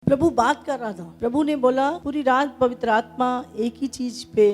प्रभु बात कर रहा था। प्रभु ने बोला, पूरी रात पवित्र आत्मा एक ही चीज पे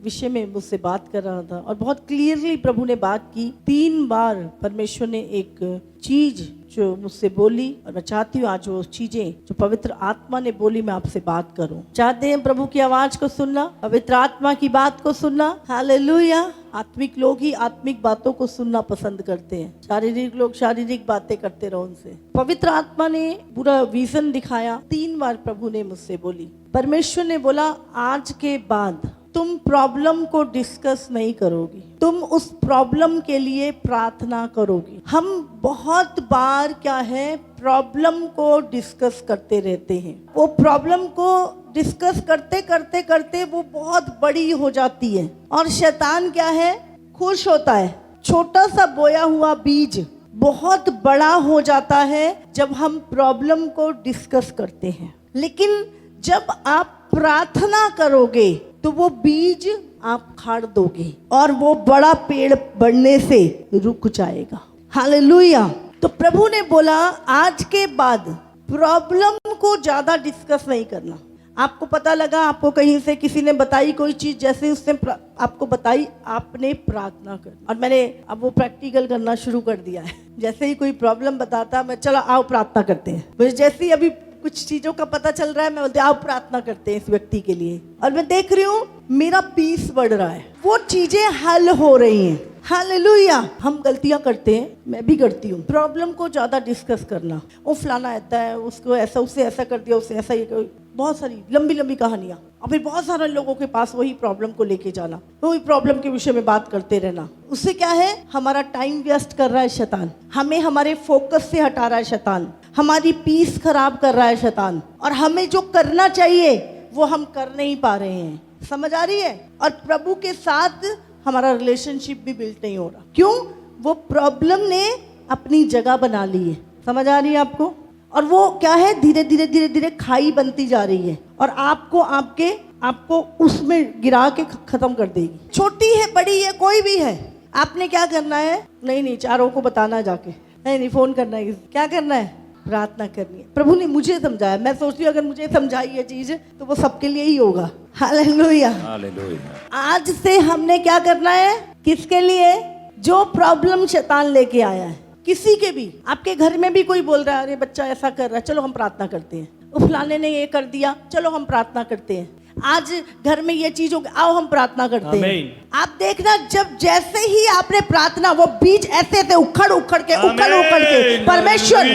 विषय में मुझसे बात कर रहा था और बहुत क्लियरली प्रभु ने बात की। 3 बार परमेश्वर ने एक चीज जो मुझसे बोली और मैं चाहती हूँ आज वो चीजें जो पवित्र आत्मा ने बोली मैं आपसे बात करूं। चाहते हैं प्रभु की आवाज को सुनना, पवित्र आत्मा की बात को सुनना। हालेलुया। आत्मिक लोग ही आत्मिक बातों को सुनना पसंद करते हैं, शारीरिक लोग शारीरिक बातें करते रहो उनसे। पवित्र आत्मा ने पूरा विजन दिखाया। 3 बार प्रभु ने मुझसे बोली। परमेश्वर ने बोला, आज के बाद तुम प्रॉब्लम को डिस्कस नहीं करोगी, तुम उस प्रॉब्लम के लिए प्रार्थना करोगी। हम बहुत बार क्या है, प्रॉब्लम को डिस्कस करते रहते हैं। वो प्रॉब्लम को डिस्कस करते करते करते वो बहुत बड़ी हो जाती है और शैतान क्या है, खुश होता है। छोटा सा बोया हुआ बीज बहुत बड़ा हो जाता है जब हम प्रॉब्लम को डिस्कस करते हैं। लेकिन जब आप प्रार्थना करोगे तो वो बीज आप खाड़ दोगे और वो बड़ा पेड़ बढ़ने से रुक जाएगा। हालेलुया। तो प्रभु ने बोला, आज के बाद प्रॉब्लम को ज्यादा डिस्कस नहीं करना। आपको पता लगा, आपको कहीं से किसी ने बताई कोई चीज, जैसे उसने आपको बताई, आपने प्रार्थना कर। और मैंने अब वो प्रैक्टिकल करना शुरू कर दिया है। जैसे ही कोई प्रॉब्लम बताता, मैं चलो आओ प्रार्थना करते हैं। मुझे जैसे ही अभी कुछ चीजों का पता चल रहा है, मैं बोलती हूँ आओ प्रार्थना करते हैं इस व्यक्ति के लिए। और मैं देख रही हूँ मेरा पीस बढ़ रहा है, वो चीजें हल हो रही हैं। हालेलुया। हम गलतियां करते हैं, मैं भी करती हूँ। प्रॉब्लम को ज्यादा डिस्कस करना, वो फलाना आता है, उसको ऐसा, उससे ऐसा कर दिया, उससे ऐसा, ये बहुत सारी लंबी लंबी कहानियां। और फिर बहुत सारे लोगों के पास वही प्रॉब्लम को लेके जाना, वही प्रॉब्लम के विषय में बात करते रहना। उससे क्या है, हमारा टाइम वेस्ट कर रहा है शैतान, हमें हमारे फोकस से हटा रहा है शैतान, हमारी पीस खराब कर रहा है शैतान, और हमें जो करना चाहिए वो हम कर नहीं पा रहे हैं। समझ आ रही है? और प्रभु के साथ हमारा रिलेशनशिप भी बिल्ड नहीं हो रहा। क्यों? वो प्रॉब्लम ने अपनी जगह बना ली है। समझ आ रही है आपको? और वो क्या है, धीरे धीरे धीरे धीरे खाई बनती जा रही है और आपको उसमें गिरा के खत्म कर देगी। छोटी है, बड़ी है, कोई भी है, आपने क्या करना है, नहीं चारों को बताना, जाके नहीं फोन करना है, क्या करना है, प्रार्थना करनी है। प्रभु ने मुझे समझाया, मैं सोचती हूँ अगर मुझे समझाई ये चीज तो वो सबके लिए ही होगा। हालेलुया। हालेलुया। आज से हमने क्या करना है, किसके लिए, जो प्रॉब्लम शैतान लेके आया है, किसी के भी, आपके घर में भी कोई बोल रहा है, अरे बच्चा ऐसा कर रहा है, चलो हम प्रार्थना करते हैं, फलाने ने ये कर दिया, चलो हम प्रार्थना करते हैं, आज घर में ये चीज हो गई, आओ हम प्रार्थना करते हैं। आप देखना, जब जैसे ही आपने प्रार्थना, वो बीज ऐसे थे उखड़ उखड़ के परमेश्वर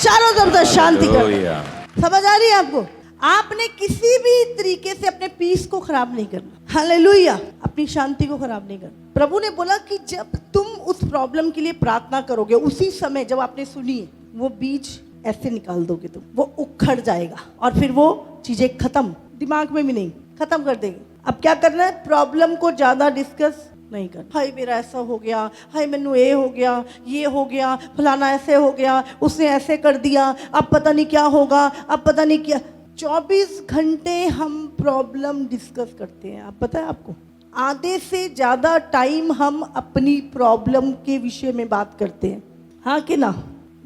चारों तरफ शांति कर। समझ आ रही है आपको? आपने किसी भी तरीके से अपने पीस को खराब नहीं करना। हालेलुया। अपनी शांति को खराब नहीं करना। प्रभु ने बोला कि जब तुम उस प्रॉब्लम के लिए प्रार्थना करोगे, उसी समय जब आपने सुनी, वो बीज ऐसे निकाल दोगे तुम, वो उखड़ जाएगा और फिर वो चीजें खत्म, दिमाग में भी नहीं, खत्म कर देंगे। अब क्या करना है, प्रॉब्लम को ज्यादा डिस्कस नहीं करना। हाय मेरा ऐसा हो गया, हाय मैनू ये हो गया, ये हो गया, फलाना ऐसे हो गया, उसने ऐसे कर दिया, अब पता नहीं क्या होगा, अब पता नहीं क्या। 24 घंटे हम प्रॉब्लम डिस्कस करते हैं। आप पता है आपको, आधे से ज्यादा टाइम हम अपनी प्रॉब्लम के विषय में बात करते हैं। हाँ कि ना?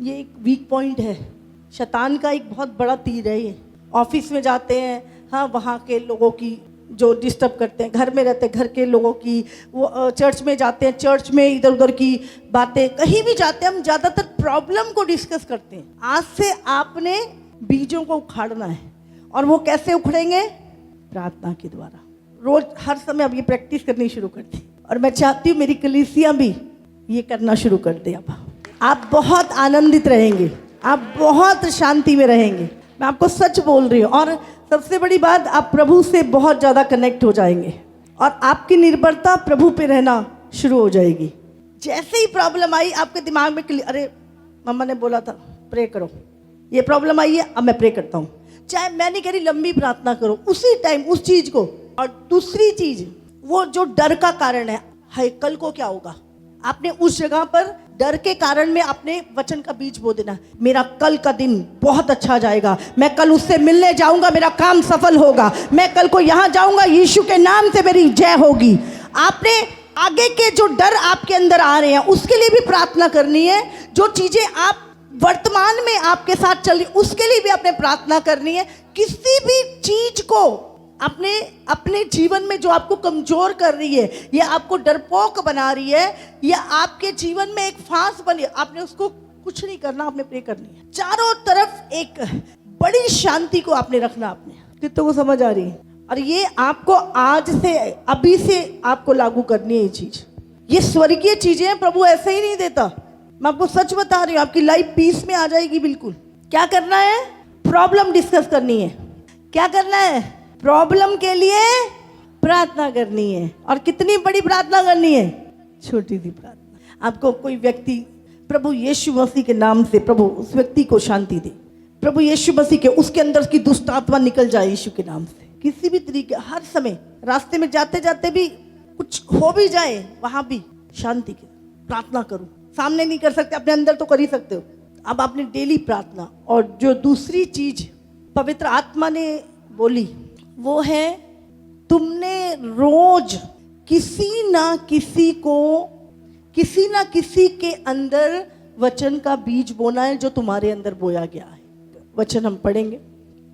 ये एक वीक पॉइंट है, शैतान का एक बहुत बड़ा तीर है ये। ऑफिस में जाते हैं, हाँ वहाँ के लोगों की जो डिस्टर्ब करते हैं, घर में रहते हैं घर के लोगों की, वो चर्च में जाते हैं, चर्च में इधर उधर की बातें, कहीं भी जाते हैं हम ज़्यादातर प्रॉब्लम को डिस्कस करते हैं। आज से आपने बीजों को उखाड़ना है, और वो कैसे उखड़ेंगे, प्रार्थना के द्वारा। रोज हर समय अब ये प्रैक्टिस करनी शुरू कर दी, और मैं चाहती हूँ मेरी कलीसिया भी ये करना शुरू कर दे। अब आप बहुत आनंदित रहेंगे, आप बहुत शांति में रहेंगे, मैं आपको सच बोल रही हूँ। और सबसे बड़ी बात, आप प्रभु से बहुत ज़्यादा कनेक्ट हो जाएंगे और आपकी निर्भरता प्रभु पे रहना शुरू हो जाएगी। जैसे ही प्रॉब्लम आई आपके दिमाग में, अरे मम्मा ने बोला था प्रे करो, ये प्रॉब्लम आई है, अब मैं प्रे करता हूँ। चाहे मैं नहीं कह रही लंबी प्रार्थना करो, उसी टाइम उस चीज को। और दूसरी चीज, वो जो डर का कारण है, हाय कल को क्या होगा, आपने उस जगह पर डर के कारण में अपने वचन का बीज बो देना, मेरा कल का दिन बहुत अच्छा जाएगा, मैं कल उससे मिलने जाऊंगा, मेरा काम सफल होगा, मैं कल को यहाँ जाऊंगा, यीशु के नाम से मेरी जय होगी। आपने आगे के जो डर आपके अंदर आ रहे हैं उसके लिए भी प्रार्थना करनी है। जो चीजें आप वर्तमान में आपके साथ चल रही, उसके लिए भी आपने प्रार्थना करनी है। किसी भी चीज को अपने जीवन में जो आपको कमजोर कर रही है, या आपको डरपोक बना रही है, या आपके जीवन में एक फांस बनी है, आपने उसको कुछ नहीं करना, आपने प्रे करनी है। चारों तरफ एक बड़ी शांति को आपने रखना। आपने कितनों को समझ आ रही है? और ये आपको आज से, अभी से आपको लागू करनी है ये चीज। ये स्वर्गीय चीजें प्रभु ऐसे ही नहीं देता। मैं आपको सच बता रही हूँ, आपकी लाइफ पीस में आ जाएगी बिल्कुल। क्या करना है? प्रॉब्लम डिस्कस करनी है। क्या करना है? प्रॉब्लम के लिए प्रार्थना करनी है। और कितनी बड़ी प्रार्थना करनी है? छोटी सी प्रार्थना। आपको कोई व्यक्ति, प्रभु यीशु मसीह के नाम से प्रभु उस व्यक्ति को शांति दे, प्रभु यीशु मसीह के उसके अंदर की दुष्ट आत्मा निकल जाए यीशु के नाम से। किसी भी तरीके, हर समय रास्ते में जाते जाते भी कुछ हो भी जाए, वहां भी शांति की प्रार्थना करो। सामने नहीं कर सकते, अपने अंदर तो कर ही सकते हो। अब आपने डेली प्रार्थना। और जो दूसरी चीज पवित्र आत्मा ने बोली वो है, तुमने रोज किसी ना किसी के अंदर वचन का बीज बोना है जो तुम्हारे अंदर बोया गया है। वचन हम पढ़ेंगे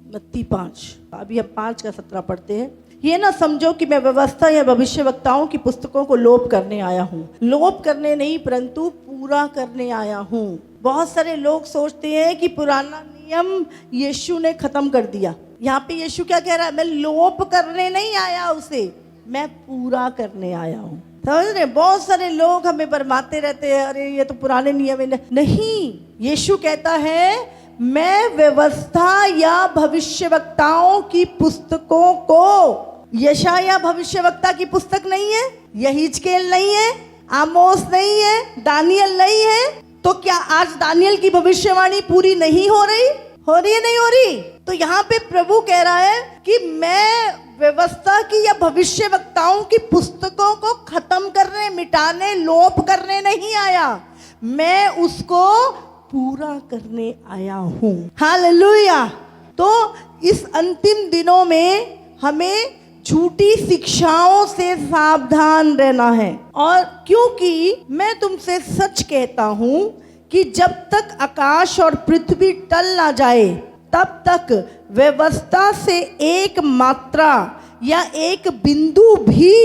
मत्ती 5, अभी हम 5 का 17 पढ़ते हैं। ये ना समझो कि मैं व्यवस्था या भविष्यवक्ताओं की पुस्तकों को लोप करने आया हूँ। लोप करने नहीं, परंतु पूरा करने आया हूँ। बहुत सारे लोग सोचते हैं कि पुराना नियम यीशु ने खत्म कर दिया। यहाँ पे यीशु क्या कह रहा है? मैं लोप करने नहीं आया उसे, मैं पूरा करने आया हूँ। समझ रहे? बहुत सारे लोग हमें बरमाते रहते हैं, अरे ये तो पुराने नियम है। नहीं, यीशु कहता है मैं व्यवस्था या भविष्यवक्ताओं की पुस्तकों को, यशाया भविष्यवक्ता की पुस्तक नहीं है, यहीजकेल नहीं है, आमोस नहीं है, दानियल नहीं है, तो क्या आज दानियल की भविष्यवाणी पूरी नहीं हो रही? हो रही है, नहीं हो रही? तो यहाँ पे प्रभु कह रहा है कि मैं व्यवस्था की या भविष्यवक्ताओं की पुस्तकों को खत्म करने, मिटाने, लोप करने नहीं आया, मैं उसको पूरा करने आया हूं। हालेलुया। तो इस अंतिम दिनों में हमें झूठी शिक्षाओं से सावधान रहना है। और क्योंकि मैं तुमसे सच कहता हूं कि जब तक आकाश और पृथ्वी टल ना जाए, तब तक व्यवस्था से एक मात्रा या एक बिंदु भी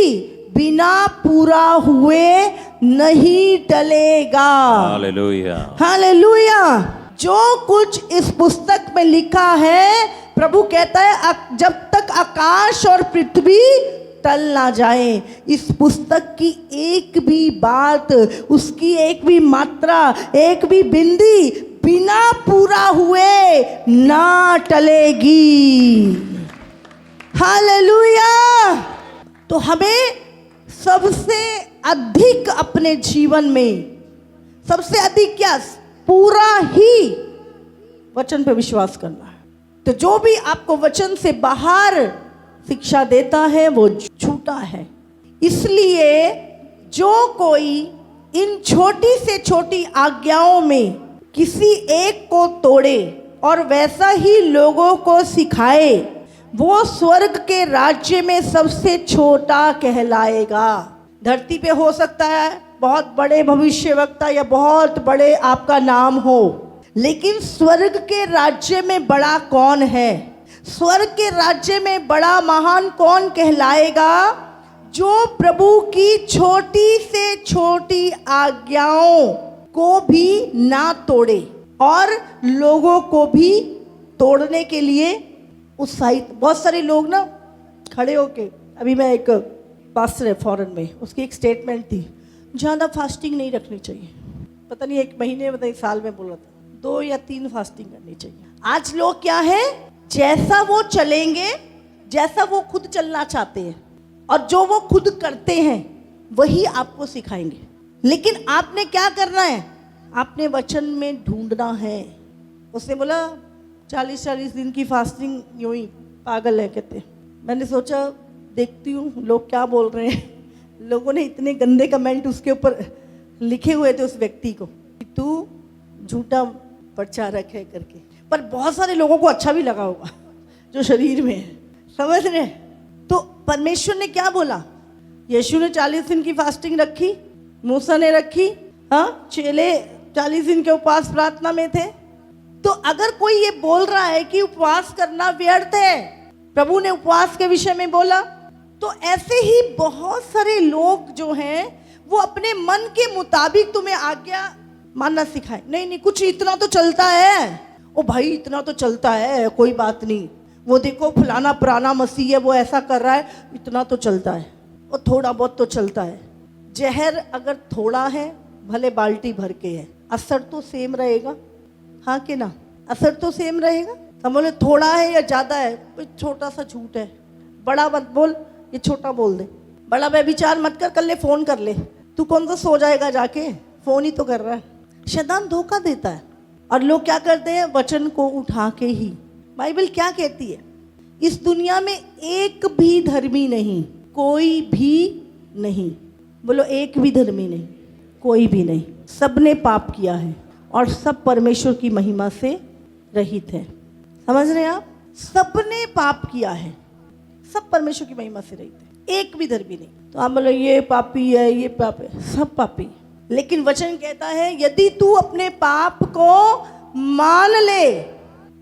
बिना पूरा हुए नहीं टलेगा। Hallelujah, hallelujah. जो कुछ इस पुस्तक में लिखा है, प्रभु कहता है जब तक आकाश और पृथ्वी टल ना जाए, इस पुस्तक की एक भी बात, उसकी एक भी मात्रा, एक भी बिंदी बिना पूरा हुए ना टलेगी। हालेलुया। तो हमें सबसे अधिक अपने जीवन में, सबसे अधिक क्या? पूरा ही वचन पे विश्वास करना है। तो जो भी आपको वचन से बाहर शिक्षा देता है वो झूठा है। इसलिए जो कोई इन छोटी से छोटी आज्ञाओं में किसी एक को तोड़े और वैसा ही लोगों को सिखाए, वो स्वर्ग के राज्य में सबसे छोटा कहलाएगा। धरती पे हो सकता है बहुत बड़े भविष्यवक्ता या बहुत बड़े आपका नाम हो, लेकिन स्वर्ग के राज्य में बड़ा कौन है? स्वर्ग के राज्य में बड़ा महान कौन कहलाएगा? जो प्रभु की छोटी से छोटी आज्ञाओं को भी ना तोड़े और लोगों को भी तोड़ने के लिए उत्साहित। बहुत सारे लोग ना खड़े होके, अभी मैं एक पास्टर है फॉरेन में, उसकी एक स्टेटमेंट थी, ज़्यादा फास्टिंग नहीं रखनी चाहिए। पता नहीं 1 महीने, पता नहीं साल में बोला था, 2 या 3 फास्टिंग करनी चाहिए। आज लोग क्या है, जैसा वो चलेंगे, जैसा वो खुद चलना चाहते हैं और जो वो खुद करते हैं वही आपको सिखाएंगे। लेकिन आपने क्या करना है? आपने वचन में ढूंढना है। उसने बोला 40-40 दिन की फास्टिंग, यूं ही पागल है कहते। मैंने सोचा देखती हूँ लोग क्या बोल रहे हैं। लोगों ने इतने गंदे कमेंट उसके ऊपर लिखे हुए थे उस व्यक्ति को कि तू झूठा प्रचारक है करके। पर बहुत सारे लोगों को अच्छा भी लगा होगा जो शरीर में है, समझ रहे? तो परमेश्वर ने क्या बोला? यीशु ने 40 दिन की फास्टिंग रखी, मूसा ने रखी, हाँ, चेले 40 दिन के उपवास प्रार्थना में थे। तो अगर कोई ये बोल रहा है कि उपवास करना व्यर्थ है, प्रभु ने उपवास के विषय में बोला, तो ऐसे ही बहुत सारे लोग जो हैं वो अपने मन के मुताबिक तुम्हें आज्ञा मानना सिखाए। नहीं नहीं, कुछ इतना तो चलता है, ओ भाई इतना तो चलता है, कोई बात नहीं, वो देखो फलाना पुराना मसीह है, वो ऐसा कर रहा है, इतना तो चलता है, वो थोड़ा बहुत तो चलता है। जहर अगर थोड़ा है भले बाल्टी भर के है, असर तो सेम रहेगा, हाँ कि ना, असर तो सेम रहेगा। हम बोले थोड़ा है या ज़्यादा है, छोटा सा झूठ है, बड़ा मत बोल, ये छोटा बोल दे, बड़ा व्यभिचार मत कर ले फ़ोन कर ले, तू कौन सा सो जाएगा जाके, फ़ोन ही तो कर रहा है। शैतान धोखा देता है और लोग क्या करते हैं, वचन को उठा के ही। बाइबल क्या कहती है, इस दुनिया में एक भी धर्मी नहीं, कोई भी नहीं, बोलो एक भी धर्मी नहीं, कोई भी नहीं, सबने पाप किया है और सब परमेश्वर की महिमा से रहित है। समझ रहे हैं आप, सबने पाप किया है, सब परमेश्वर की महिमा से रहित है, एक भी धर्मी नहीं। तो आप बोलो ये पापी है, ये पाप है, सब पापी। लेकिन वचन कहता है यदि तू अपने पाप को मान ले,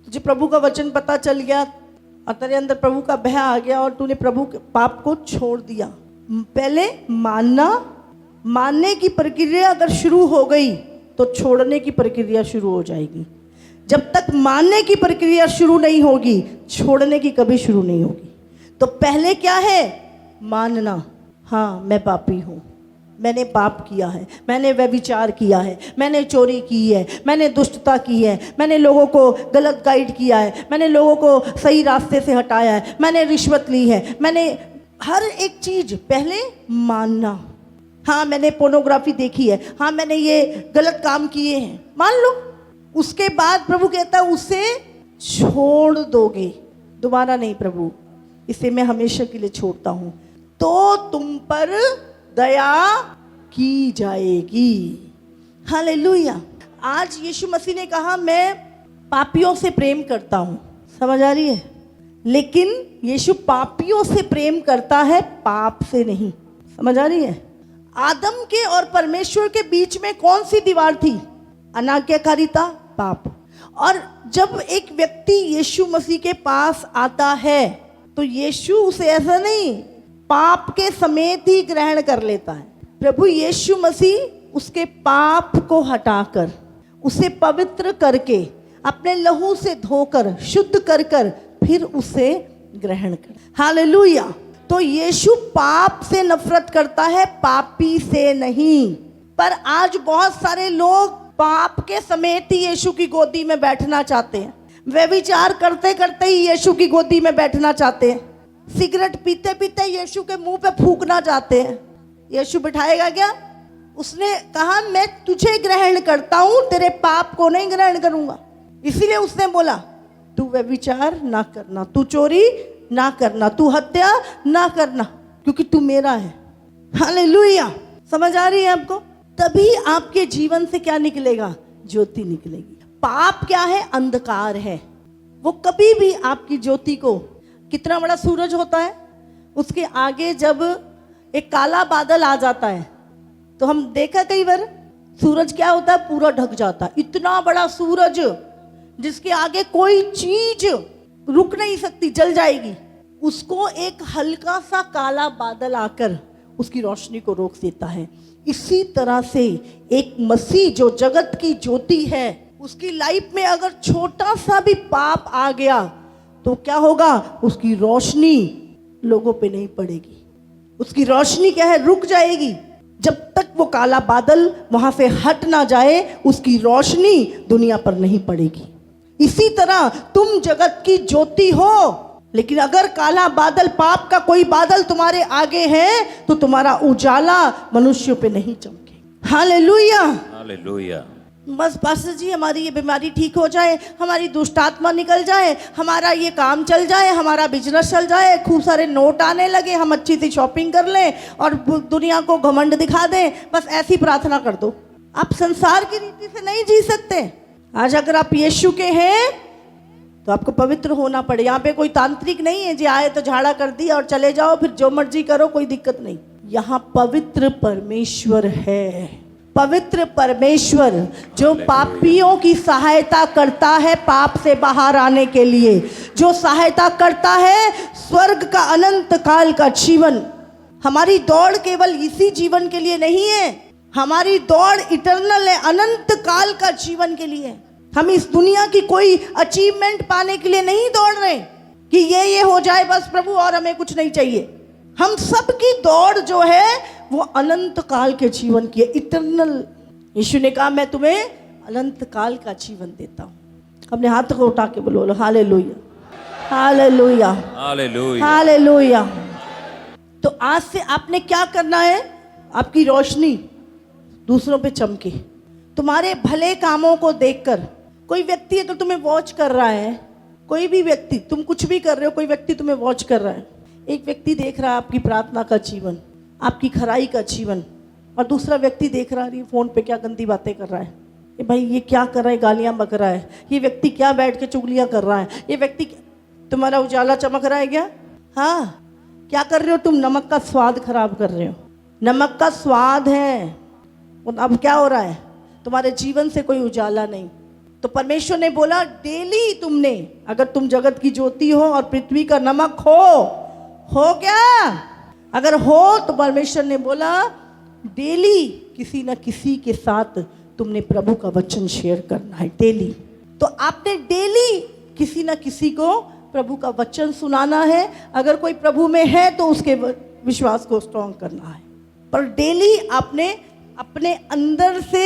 तुझे प्रभु का वचन पता चल गया और तेरे अंदर प्रभु का भय आ गया और तूने प्रभु के पाप को छोड़ दिया। पहले मानना, मानने की प्रक्रिया अगर शुरू हो गई तो छोड़ने की प्रक्रिया शुरू हो जाएगी। जब तक मानने की प्रक्रिया शुरू नहीं होगी, छोड़ने की कभी शुरू नहीं होगी। तो पहले क्या है, मानना, हाँ मैं पापी हूँ, मैंने पाप किया है, मैंने व्यभिचार किया है, मैंने चोरी की है, मैंने दुष्टता की है, मैंने लोगों को गलत गाइड किया है, मैंने लोगों को सही रास्ते से हटाया है, मैंने रिश्वत ली है, मैंने हर एक चीज़ पहले मानना। हाँ मैंने पोर्नोग्राफी देखी है, हाँ मैंने ये गलत काम किए हैं, मान लो। उसके बाद प्रभु कहता है उसे छोड़ दोगे, दोबारा नहीं प्रभु, इसे मैं हमेशा के लिए छोड़ता हूँ, तो तुम पर दया की जाएगी। हालेलुया। आज यीशु मसीह ने कहा मैं पापियों से प्रेम करता हूँ, समझ आ रही है, लेकिन यीशु पापियों से प्रेम करता है, पाप से नहीं। समझ आ रही है। आदम के और परमेश्वर के बीच में कौन सी दीवार थी, अनाज्ञाकारिता, पाप। और जब एक व्यक्ति यीशु मसीह के पास आता है तो यीशु उसे ऐसा नहीं पाप के समेत ही ग्रहण कर लेता है। प्रभु यीशु मसीह उसके पाप को हटाकर, उसे पवित्र करके, अपने लहू से धोकर, शुद्ध कर कर फिर उसे ग्रहण कर। हालेलुया। तो यीशु पाप से नफरत करता है, पापी से नहीं। पर आज बहुत सारे लोग पाप के समेत ही यीशु की गोदी में बैठना चाहते हैं, व्यभिचार करते करते ही यीशु की गोदी में बैठना चाहते हैं, सिगरेट पीते पीते यीशु के मुंह पे फूंकना चाहते हैं। यीशु बिठाएगा क्या? उसने कहा मैं तुझे ग्रहण करता हूं, तेरे पाप को नहीं ग्रहण करूंगा। इसीलिए उसने बोला तू व्यभिचार ना करना, तू चोरी ना करना, तू हत्या ना करना, क्योंकि तू मेरा है। हालेलुया। समझ आ रही है आपको? तभी आपके जीवन से क्या निकलेगा? ज्योति निकलेगी। पाप क्या है? अंधकार है। वो कभी भी आपकी ज्योति को, कितना बड़ा सूरज होता है, उसके आगे जब एक काला बादल आ जाता है तो हम देखा कई बार सूरज क्या होता है, पूरा ढक जाता है। इतना बड़ा सूरज जिसके आगे कोई चीज रुक नहीं सकती, जल जाएगी, उसको एक हल्का सा काला बादल आकर उसकी रोशनी को रोक देता है। इसी तरह से एक मसीह जो जगत की ज्योति है, उसकी लाइफ में अगर छोटा सा भी पाप आ गया तो क्या होगा? उसकी रोशनी लोगों पे नहीं पड़ेगी। उसकी रोशनी क्या है? रुक जाएगी। जब तक वो काला बादल वहां से हट ना जाए, उसकी रोशनी दुनिया पर नहीं पड़ेगी। इसी तरह तुम जगत की ज्योति हो, लेकिन अगर काला बादल, पाप का कोई बादल तुम्हारे आगे है तो तुम्हारा उजाला मनुष्यों पे नहीं चमके। Hallelujah, hallelujah. बस पास्टर जी हमारी ये बीमारी ठीक हो जाए, हमारी दुष्ट आत्मा निकल जाए, हमारा ये काम चल जाए, हमारा बिजनेस चल जाए, खूब सारे नोट आने लगे, हम अच्छी सी शॉपिंग कर लें और दुनिया को घमंड दिखा दें, बस ऐसी प्रार्थना कर दो। आप संसार की रीति से नहीं जी सकते। आज अगर आप यीशु के हैं तो आपको पवित्र होना पड़े। यहाँ पे कोई तांत्रिक नहीं है जो आए तो झाड़ा कर दिया और चले जाओ, फिर जो मर्जी करो, कोई दिक्कत नहीं। यहाँ पवित्र परमेश्वर है, पवित्र परमेश्वर जो पापियों की सहायता करता है पाप से बाहर आने के लिए, जो सहायता करता है स्वर्ग का अनंत काल का जीवन। हमारी दौड़ केवल इसी जीवन के लिए नहीं है, हमारी दौड़ इटर्नल है, अनंत काल का जीवन के लिए। हम इस दुनिया की कोई अचीवमेंट पाने के लिए नहीं दौड़ रहे कि ये हो जाए बस प्रभु और हमें कुछ नहीं चाहिए। हम सब की दौड़ जो है वो अनंत काल के जीवन की है, इटर्नल। यीशु ने कहा मैं तुम्हें अनंत काल का जीवन देता हूँ। अपने हाथ को उठा के बोलो हालेलुया हालेलुया हालेलुया हालेलुया। तो आज से आपने क्या करना है, आपकी रोशनी दूसरों पे चमके। तुम्हारे भले कामों को देखकर कोई व्यक्ति अगर तुम्हें वॉच कर रहा है, कोई भी व्यक्ति, तुम कुछ भी कर रहे हो, कोई व्यक्ति तुम्हें वॉच कर रहा है, एक व्यक्ति देख रहा है आपकी प्रार्थना का जीवन, आपकी खराई का जीवन, और दूसरा व्यक्ति देख रहा है फोन पे क्या गंदी बातें कर रहा है, ये भाई ये क्या कर रहा है, गालियां बक रहा है, ये व्यक्ति क्या बैठ के चुगलियां कर रहा है, ये व्यक्ति। तुम्हारा उजाला चमक रहा है क्या? हाँ, क्या कर रहे हो तुम? नमक का स्वाद खराब कर रहे हो। नमक का स्वाद है, अब क्या हो रहा है, तुम्हारे जीवन से कोई उजाला नहीं। तो परमेश्वर ने बोला डेली तुमने, अगर तुम जगत की ज्योति हो और पृथ्वी का नमक हो क्या? अगर हो तो परमेश्वर ने बोला डेली किसी न किसी के साथ तुमने प्रभु का वचन शेयर करना है, डेली। तो आपने डेली किसी न किसी को प्रभु का वचन सुनाना है। अगर कोई प्रभु में है तो उसके विश्वास को स्ट्रॉन्ग करना है, पर डेली आपने अपने अंदर से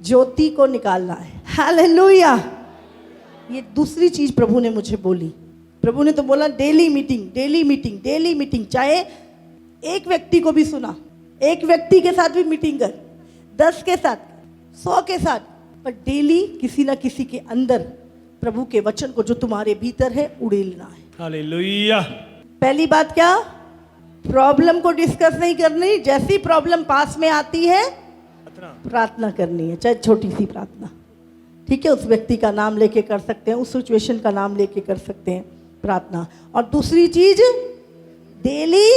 ज्योति को निकालना है। हालेलुया। ये दूसरी चीज प्रभु ने मुझे बोली। प्रभु ने तो बोला daily meeting daily meeting daily meeting. चाहे एक व्यक्ति को भी सुना, एक व्यक्ति के साथ भी मीटिंग कर, 10 के साथ, 100 के साथ, पर डेली किसी ना किसी के अंदर प्रभु के वचन को जो तुम्हारे भीतर है उड़ेलना है। हालेलुया। पहली बात क्या, प्रॉब्लम को डिस्कस नहीं करनी, जैसी प्रॉब्लम पास में आती है प्रार्थना करनी है, चाहे छोटी सी प्रार्थना, ठीक है। उस व्यक्ति का नाम लेके कर सकते हैं, उस सिचुएशन का नाम लेके कर सकते हैं प्रार्थना। और दूसरी चीज, डेली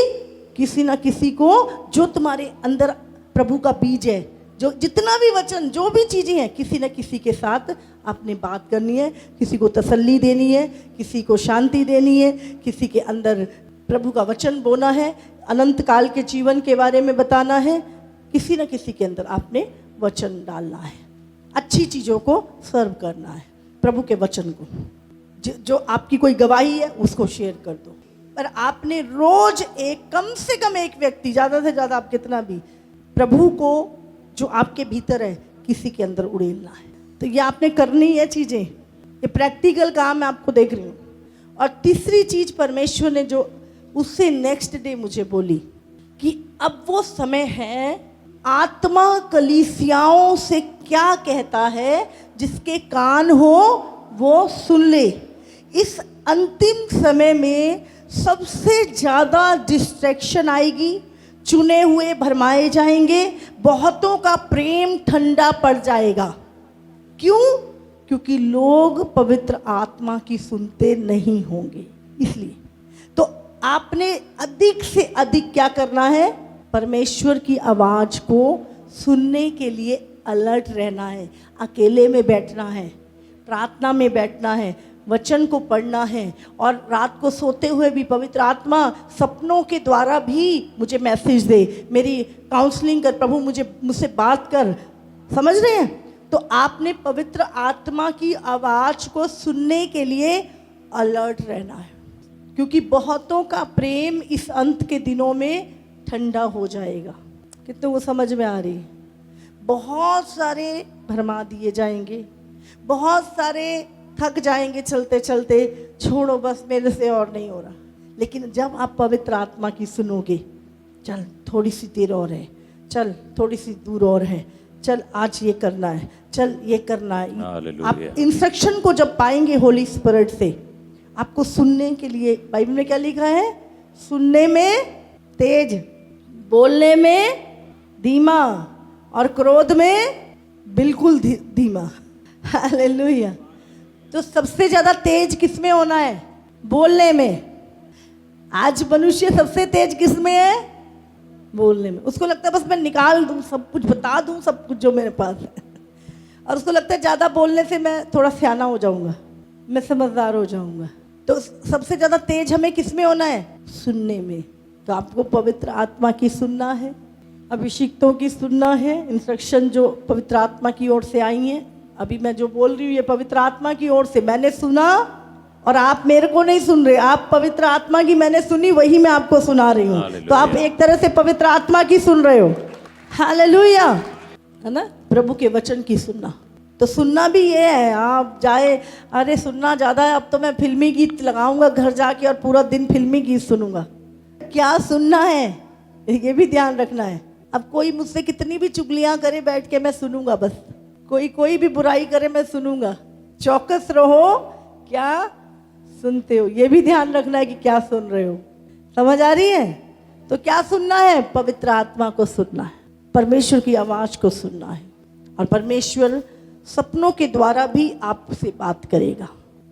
किसी ना किसी को जो तुम्हारे अंदर प्रभु का बीज है, जो जितना भी वचन, जो भी चीजें हैं, किसी न किसी के साथ आपने बात करनी है, किसी को तसल्ली देनी है, किसी को शांति देनी है, किसी के अंदर प्रभु का वचन बोना है, अनंत काल के जीवन के बारे में बताना है, किसी न किसी के अंदर आपने वचन डालना है, अच्छी चीज़ों को सर्व करना है, प्रभु के वचन को। जो आपकी कोई गवाही है उसको शेयर कर दो, पर आपने रोज एक, कम से कम एक व्यक्ति, ज़्यादा से ज़्यादा आप कितना भी, प्रभु को जो आपके भीतर है किसी के अंदर उड़ेलना है। तो ये आपने करनी है चीज़ें, ये प्रैक्टिकल काम मैं आपको देख रही हूँ। और तीसरी चीज परमेश्वर ने जो उससे नेक्स्ट डे मुझे बोली कि अब वो समय है, आत्मा कलीसियाओं से क्या कहता है, जिसके कान हो वो सुन ले। इस अंतिम समय में सबसे ज़्यादा डिस्ट्रैक्शन आएगी, चुने हुए भरमाए जाएंगे, बहुतों का प्रेम ठंडा पड़ जाएगा। क्यों? क्योंकि लोग पवित्र आत्मा की सुनते नहीं होंगे। इसलिए तो आपने अधिक से अधिक क्या करना है, परमेश्वर की आवाज़ को सुनने के लिए अलर्ट रहना है, अकेले में बैठना है, प्रार्थना में बैठना है, वचन को पढ़ना है। और रात को सोते हुए भी पवित्र आत्मा सपनों के द्वारा भी मुझे मैसेज दे, मेरी काउंसलिंग कर, प्रभु मुझसे बात कर। समझ रहे हैं? तो आपने पवित्र आत्मा की आवाज़ को सुनने के लिए अलर्ट रहना है, क्योंकि बहुतों का प्रेम इस अंत के दिनों में ठंडा हो जाएगा। कितने वो समझ में आ रही है? बहुत सारे भरमा दिए जाएंगे, बहुत सारे थक जाएंगे चलते चलते, छोड़ो बस मेरे से और नहीं हो रहा। लेकिन जब आप पवित्र आत्मा की सुनोगे, चल थोड़ी सी देर और है, चल थोड़ी सी दूर और है, चल आज ये करना है, चल ये करना है। आप इंस्ट्रक्शन को जब पाएंगे होली स्पिरिट से, आपको सुनने के लिए, बाइबल में क्या लिखा है, सुनने में तेज, बोलने में धीमा और क्रोध में बिल्कुल धीमा। हालेलुया। तो सबसे ज्यादा तेज किस में होना है? बोलने में। आज मनुष्य सबसे तेज किस में है? बोलने में। उसको लगता है बस मैं निकाल दूँ, सब कुछ बता दूँ, सब कुछ जो मेरे पास है। और उसको लगता है ज़्यादा बोलने से मैं थोड़ा सियाना हो जाऊँगा, मैं समझदार हो जाऊँगा। तो सबसे ज़्यादा तेज हमें किस में होना है? सुनने में। तो आपको पवित्र आत्मा की सुनना है, अभिषिक्तों की सुनना है, इंस्ट्रक्शन जो पवित्र आत्मा की ओर से आई हैं। अभी मैं जो बोल रही हूँ ये पवित्र आत्मा की ओर से, मैंने सुना और आप मेरे को नहीं सुन रहे, आप पवित्र आत्मा की मैंने सुनी, वही मैं आपको सुना रही हूँ। तो आप एक तरह से पवित्र आत्मा की सुन रहे हो। हालेलुया, है ना? प्रभु के वचन की सुनना। तो सुनना भी ये है, आप जाए अरे सुनना ज़्यादा है, अब तो मैं फिल्मी गीत लगाऊंगा घर जाके और पूरा दिन फिल्मी गीत सुनूंगा। क्या सुनना है ये भी ध्यान रखना है। अब कोई मुझसे कितनी भी चुगलियाँ करे बैठ के मैं सुनूंगा, बस कोई भी बुराई करे मैं सुनूंगा। चौकस रहो, क्या सुनते हो, ये भी ध्यान रखना है कि क्या सुन रहे हो। समझ आ रही है? तो क्या सुनना है? पवित्र आत्मा को सुनना है, परमेश्वर की आवाज को सुनना है। और परमेश्वर सपनों के द्वारा भी आपसे बात करेगा,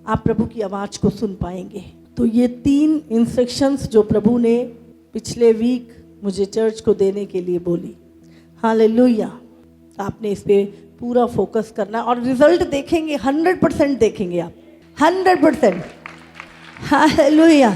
आप प्रभु की आवाज को सुन पाएंगे। तो ये 3 इंस्ट्रक्शंस जो प्रभु ने पिछले वीक मुझे चर्च को देने के लिए बोली, हालेलुया, आपने इस पे पूरा फोकस करना और रिजल्ट देखेंगे, 100% देखेंगे आप, 100%। हालेलुया।